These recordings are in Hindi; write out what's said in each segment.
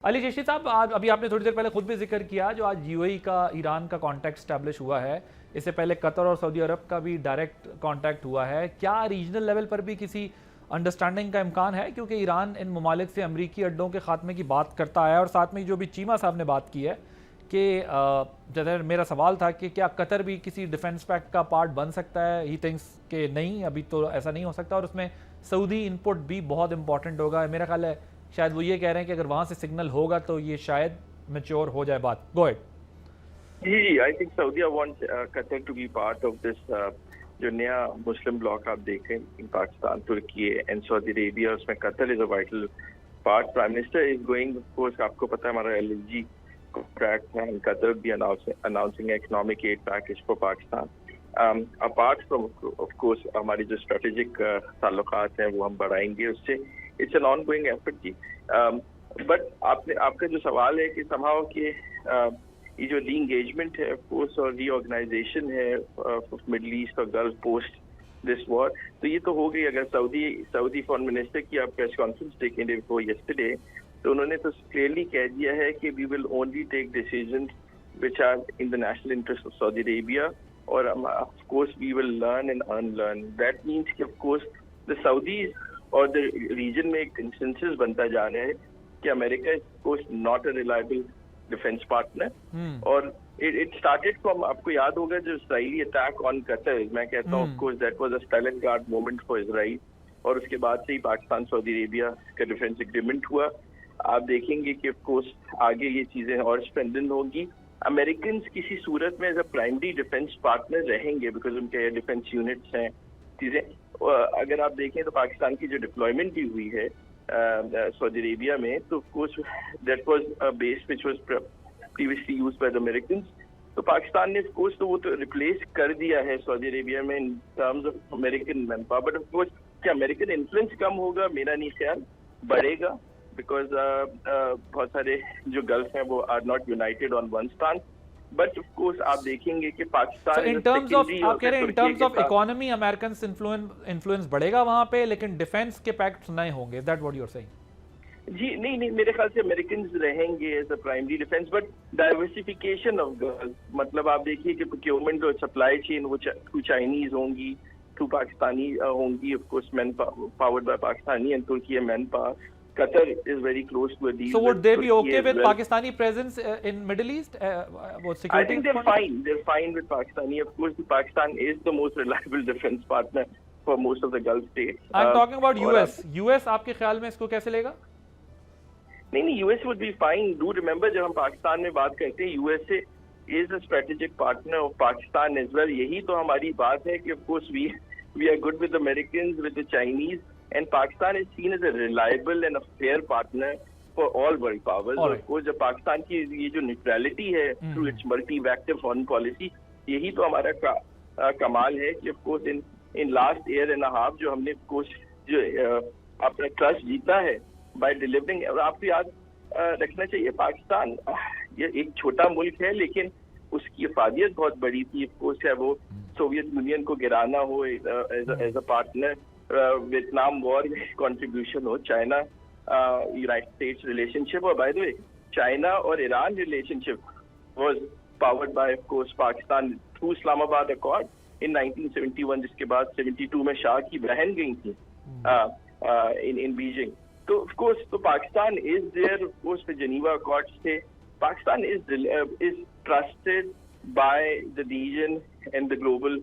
अली जैशी साहब, आज अभी आपने थोड़ी देर पहले खुद भी जिक्र किया जो आज यूएई का ईरान का कांटेक्ट स्टैब्लिश हुआ है। इससे पहले कतर और सऊदी अरब का भी डायरेक्ट कांटेक्ट हुआ है। क्या रीजनल लेवल पर भी किसी अंडरस्टैंडिंग का इम्कान है, क्योंकि ईरान इन ममालिक से अमरीकी अड्डों के खात्मे की बात करता है और साथ में जो भी चीमा साहब ने बात की है कि जैसे मेरा सवाल था कि क्या कतर भी किसी डिफेंस पैक्ट का पार्ट बन सकता है। ही थिंक्स कि नहीं, अभी तो ऐसा नहीं हो सकता और उसमें सऊदी इनपुट भी बहुत इंपॉर्टेंट होगा। मेरा ख्याल है शायद वो ये कह रहे हैं कि अगर वहां से सिग्नल होगा तो ये शायद मैच्योर हो जाए बात। Go ahead. जी, I think Saudi want Qatar to be part of this जो नया मुस्लिम ब्लॉक आप देखें इन पाकिस्तान, तुर्की एंड सऊदी अरेबिया, उसमें Qatar is a vital part. Prime minister is going, of course आपको पता है हमारा एलएनजी कॉन्ट्रैक्ट है एंड कतर भी announcing economic aid package for Pakistan. Apart from of course हमारी जो स्ट्रेटेजिक ताल्लुकात हैं वो हम बढ़ाएंगे उससे। It's an ongoing effort जी। बट आपका जो सवाल है कि समाव के ये जो री इंगेजमेंट है कोर्स और रीऑर्गेनाइजेशन है मिडल ईस्ट और गल्फ पोस्ट दिस वॉर, तो ये तो हो गई। अगर सऊदी फॉरेन मिनिस्टर की आप प्रेस कॉन्फ्रेंस देखें बिफोर यस्टरडे, तो उन्होंने तो क्लियरली कह दिया है कि we will only take decisions which are in the national interest of Saudi Arabia, और of course we will learn and unlearn. That means कि ऑफ कोर्स द सऊदीज और द रीजन में एक कंसेंसस बनता जा रहा है कि America is course not a reliable defence partner. और इट स्टार्टेड फ्रॉम, आपको याद होगा जो इसराइली अटैक ऑन कतर, मैं कहता हूँ of course that was a Stalingrad moment for Israel, और उसके बाद से ही पाकिस्तान सऊदी अरेबिया का डिफेंस एग्रीमेंट हुआ। आप देखेंगे कि ऑफ कोर्स आगे ये चीजें और स्ट्रेंथन होगी। अमेरिकन किसी सूरत में as a primary defence partner रहेंगे बिकॉज उनके एयर डिफेंस यूनिट्स हैं चीजें। अगर आप देखें तो पाकिस्तान की जो डिप्लॉयमेंट भी हुई है सऊदी अरेबिया में, तो of course that was a base which was previously used by the American. तो पाकिस्तान ने ऑफ कोर्स तो वो तो रिप्लेस कर दिया है सऊदी अरेबिया में इन terms of American man power. But of course क्या अमेरिकन इन्फ्लुएंस कम होगा? मेरा नहीं ख्याल, बढ़ेगा, बिकॉज बहुत सारे जो गल्फ हैं वो are not united on one stance. But of course आप देखेंगे कि पाकिस्तान इन टर्म्स ऑफ, आप कह रहे हैं in terms of economy American influence बढ़ेगा वहां पे, लेकिन डिफेंस के पैक्ट्स नहीं होंगे। Is that what you are saying? जी नहीं, मेरे ख्याल से अमेरिकन रहेंगे as a primary defence, but diversification of gulf, मतलब आप देखिए कि प्रोक्योरमेंट और सप्लाई चेन वो टू चाइनीज होंगी, टू पाकिस्तानी होंगी, of course man powered by Pakistani, and Turkey man power. Qatar is very close to a deal. So would they be okay with Pakistani presence in Middle East? I think they're fine. They're fine with Pakistani. Of course, Pakistan is the most reliable defense partner for most of the Gulf states. I'm talking about US. US आपके ख्याल में इसको कैसे लेगा? नहीं, US would be fine. Do remember जब हम पाकिस्तान में बात करते हैं, USA is a strategic partner of Pakistan as well. यही तो हमारी बात है कि of course we are good with Americans, with the Chinese. And Pakistan is seen as a reliable and a fair partner for all world powers. और वो जब पाकिस्तान की ये जो न्यूट्रलिटी है through it's multi-vector foreign policy, यही तो हमारा कमाल है कि of course in last year and half जो हमने ऑफ कोर्स जो अपना ट्रस्ट जीता है बाय डिलीवरिंग। और आपको याद रखना चाहिए पाकिस्तान ये एक छोटा मुल्क है, लेकिन उसकी इफादियत बहुत बड़ी थी। ऑफ कोर्स है वो सोवियत यूनियन को गिराना हो as a partner, Vietnam war में कंट्रीब्यूशन हो, चाइना यूनाइटेड स्टेट्स रिलेशनशिप, और बाय द वे चाइना और Iran relationship was powered by of course Pakistan through Islamabad accord in 1971, जिसके बाद 72 में शाह की बहन गई थी इन बीजिंग। तो ऑफ कोर्स तो Pakistan is there, of course पे जेनीवा अकॉर्ड्स थे। Pakistan is trusted by the region and the global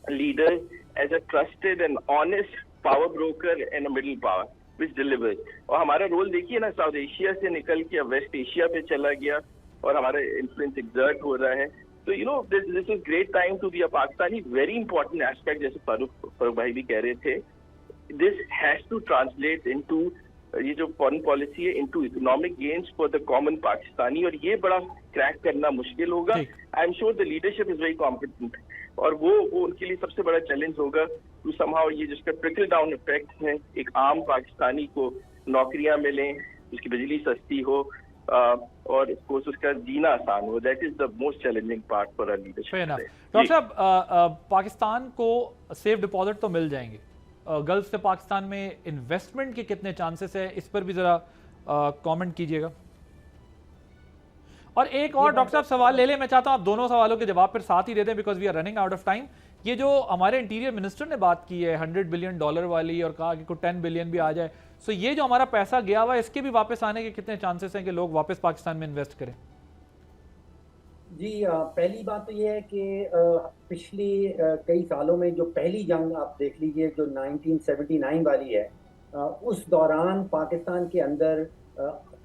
leaders as a trusted and honest power broker and a middle power which delivers. और हमारा रोल देखिए ना, साउथ एशिया से निकल के वेस्ट एशिया पे चला गया और हमारा इन्फ्लुएंस एक्सर्ट हो रहा है। तो you know this is great time to be a Pakistani. Very important aspect, जैसे फारूक भाई भी कह रहे थे, this has to translate into ये जो फॉरेन पॉलिसी है into economic gains for the common Pakistani, और ये बड़ा क्रैक करना मुश्किल होगा। I am sure the leadership is very competent, और वो उनके लिए सबसे बड़ा चैलेंज होगा टू समहाउ ये जिसका ट्रिकल डाउन इफेक्ट है, एक आम पाकिस्तानी को नौकरियां मिलें, उसकी बिजली सस्ती हो, और कोर्स उसका जीना आसान हो। That is the most challenging part for our leadership. Doctor साहब, पाकिस्तान को सेफ डिपॉजिट तो मिल जाएंगे, गल्फ से पाकिस्तान में इन्वेस्टमेंट के कितने चांसेस है, इस पर भी जरा कमेंट कीजिएगा। और एक और डॉक्टर साहब सवाल ले लें, मैं चाहता हूं आप दोनों सवालों के जवाब फिर साथ ही दे दें because we are running out of time. ये जो हमारे इंटीरियर मिनिस्टर ने बात की है $100 बिलियन वाली और कहा कि कुछ 10 बिलियन भी आ जाए, सो ये जो हमारा पैसा गया हुआ है इसके भी वापस आने के कितने चांसेस हैं कि लोग वापस पाकिस्तान में इन्वेस्ट करें? जी, पहली बात तो ये है कि पिछली कई सालों में जो पहली जंग आप देख लीजिए जो 1979 वाली है, उस दौरान पाकिस्तान के अंदर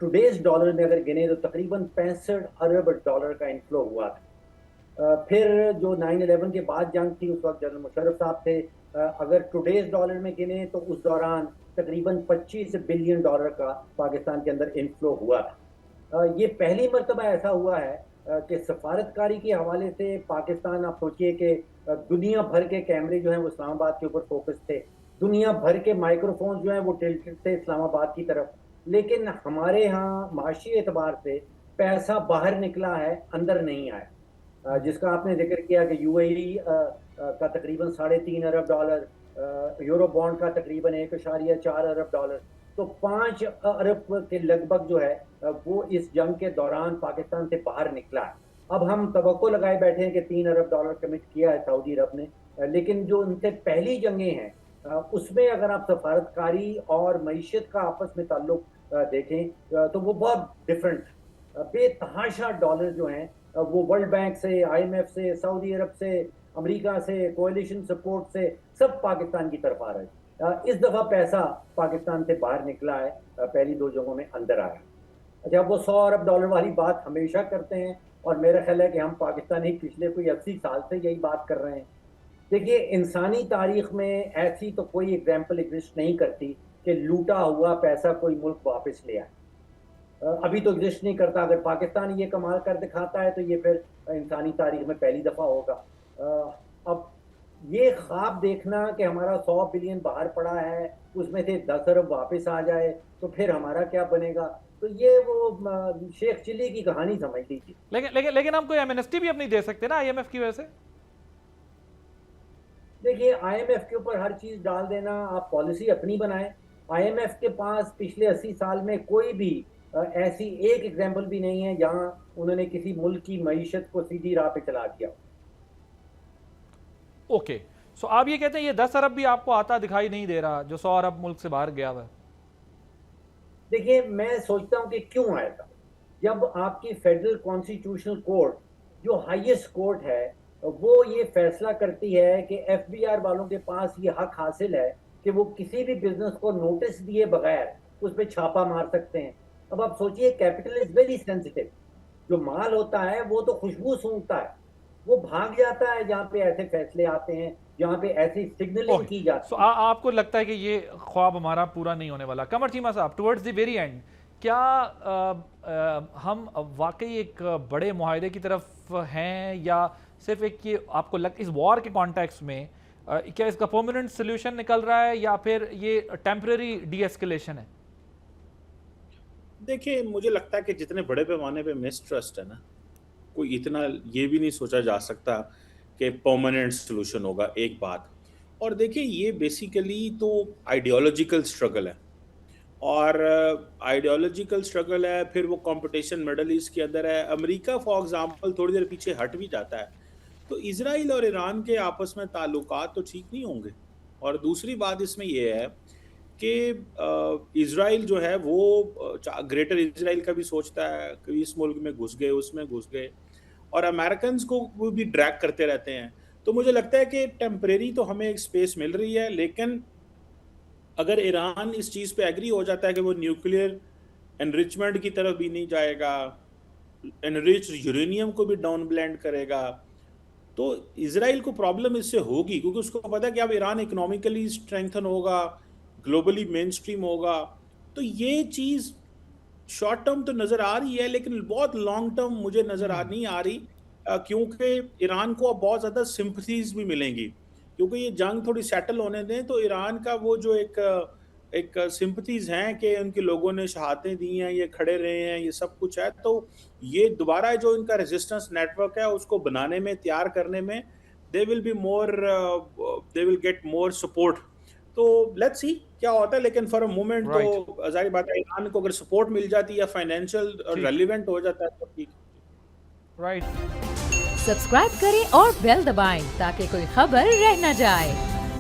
टुडेज डॉलर में अगर गिने तो तकरीबन 65 अरब डॉलर का इनफ्लो हुआ था। फिर जो 9/11 के बाद जंग थी उस वक्त जनरल मुशर्रफ साहब थे, अगर टुडेज डॉलर में गिने तो उस दौरान तकरीबन 25 बिलियन डॉलर का पाकिस्तान के अंदर इनफ्लो हुआ था। ये पहली मरतबा ऐसा हुआ है कि सफारतकारी के हवाले से पाकिस्तान, आप सोचिए कि दुनिया भर के कैमरे जो हैं वो इस्लामाबाद के ऊपर फोकस थे, दुनिया भर के माइक्रोफोन जो हैं वो टिल्टेड थे इस्लामाबाद की तरफ, लेकिन हमारे यहाँ माशी एतबार से पैसा बाहर निकला है, अंदर नहीं आया। जिसका आपने जिक्र किया कि यूएई का तकरीबन $3.5 अरब, यूरो बॉन्ड का तकरीबन $1.4 अरब, तो 5 अरब के लगभग जो है वो इस जंग के दौरान पाकिस्तान से बाहर निकला है। अब हम तवक्को लगाए बैठे हैं कि $3 अरब कमिट किया है सऊदी अरब ने, लेकिन जो उनसे पहली जंगें हैं उसमें अगर आप सफारतकारी और मईशत का आपस में ताल्लुक देखें तो वो बहुत डिफरेंट, बेतहाशा डॉलर जो हैं वो वर्ल्ड बैंक से, IMF से, सऊदी अरब से, अमेरिका से, कोalition सपोर्ट से सब पाकिस्तान की तरफ आ रहे हैं। इस दफ़ा पैसा पाकिस्तान से बाहर निकला है, पहली दो जंगों में अंदर आया। अच्छा, वो $100 अरब वाली बात हमेशा करते हैं और मेरा ख्याल है कि हम पाकिस्तानी पिछले कोई 80 साल से यही बात कर रहे हैं। देखिए, इंसानी तारीख में ऐसी तो कोई एग्जाम्पल एग्जिस्ट नहीं करती कि लूटा हुआ पैसा कोई मुल्क वापस ले आए। अभी तो एग्जिस्ट नहीं करता। अगर पाकिस्तान ये कमाल कर दिखाता है तो ये फिर इंसानी तारीख में पहली दफ़ा होगा। अब ये ख्वाब देखना कि हमारा 100 बिलियन बाहर पड़ा है, उसमें से 10 अरब वापस आ जाए तो फिर हमारा क्या बनेगा, तो ये वो शेख चिल्ली की कहानी समझ लीजिए। लेकिन हम कोई एमनेस्टी भी अब नहीं दे सकते ना IMF की वजह से। देखिए, IMF के ऊपर हर चीज डाल देना, आप पॉलिसी अपनी बनाएं। IMF के पास पिछले 80 साल में कोई भी ऐसी एक एग्जाम्पल भी नहीं है जहां उन्होंने किसी मुल्क की मईशत को सीधी राह पे चला दिया। ओके, सो आप ये कहते हैं ये 10 अरब भी आपको आता दिखाई नहीं दे रहा जो 100 अरब मुल्क से बाहर गया हुआ है? देखिए, मैं सोचता हूं कि क्यों आएगा। जब आपकी फेडरल कॉन्स्टिट्यूशनल कोर्ट जो हाईएस्ट कोर्ट है वो ये फैसला करती है कि FBR वालों के पास ये हक हासिल है कि वो किसी भी बिजनेस को नोटिस दिए बगैर उस पर छापा मार सकते हैं। अब आप सोचिए, कैपिटल इज वेरी सेंसिटिव। जो माल होता है वो तो खुशबू सूंघता है, वो भाग जाता है जहाँ पे ऐसे फैसले आते हैं, जहाँ पे ऐसी सिग्नलिंग की जाती है। आपको लगता है कि ये ख्वाब हमारा पूरा नहीं होने वाला? कमर चीमा साहब, टुवर्ड्स द वेरी एंड, क्या हम वाकई एक बड़े मुआहदे की तरफ हैं या सिर्फ एक ये आपको इस वॉर के कॉन्टेक्स्ट में क्या इसका परमानेंट सोल्यूशन निकल रहा है या फिर ये टेम्पररी डी एस्केलेशन है? देखिए, मुझे लगता है कि जितने बड़े पैमाने पे मिसट्रस्ट है ना, कोई इतना ये भी नहीं सोचा जा सकता कि परमानेंट सोल्यूशन होगा, एक बात। और देखिए, ये बेसिकली तो आइडियोलॉजिकल स्ट्रगल है और आइडियोलॉजिकल स्ट्रगल है, फिर वो कंपटीशन मिडल ईस्ट के अंदर है। अमेरिका फॉर एग्जांपल थोड़ी देर पीछे हट भी जाता है तो इजराइल और ईरान के आपस में ताल्लुकात तो ठीक नहीं होंगे। और दूसरी बात इसमें ये है कि इजराइल जो है वो ग्रेटर इजराइल का भी सोचता है कि इस मुल्क में घुस गए, उसमें घुस गए, और अमेरिकन को वो भी ड्रैग करते रहते हैं। तो मुझे लगता है कि टेम्परेरी तो हमें एक स्पेस मिल रही है, लेकिन अगर ईरान इस चीज़ पे एग्री हो जाता है कि वो न्यूक्लियर एनरिचमेंट की तरफ भी नहीं जाएगा, एनरिच यूरेनियम को भी डाउन ब्लेंड करेगा, तो इजराइल को प्रॉब्लम इससे होगी, क्योंकि उसको पता है कि अब ईरान इकोनॉमिकली स्ट्रेंथन होगा, ग्लोबली मेन स्ट्रीम होगा। तो ये चीज़ शॉर्ट टर्म तो नज़र आ रही है, लेकिन बहुत लॉन्ग टर्म मुझे नज़र नहीं आ रही, क्योंकि ईरान को अब बहुत ज़्यादा सिंपथीज भी मिलेंगी, क्योंकि ये जंग थोड़ी सेटल होने दें तो ईरान का वो जो एक सिंपथीज हैं कि उनके लोगों ने शहादतें दी हैं, ये खड़े रहे हैं, ये सब कुछ है, तो ये दोबारा जो इनका रेजिस्टेंस नेटवर्क है उसको बनाने में, तैयार करने में they will get more support. तो लेट्स सी क्या होता है, लेकिन फॉर अ मोमेंट Right. तो जाहिर बात है ईरान को अगर सपोर्ट मिल जाती है या फाइनेंशियल ठीक। रेलिवेंट हो जाता है तो ठीक। राइट। सब्सक्राइब करें और बेल दबाएं ताकि कोई खबर रह न जाए।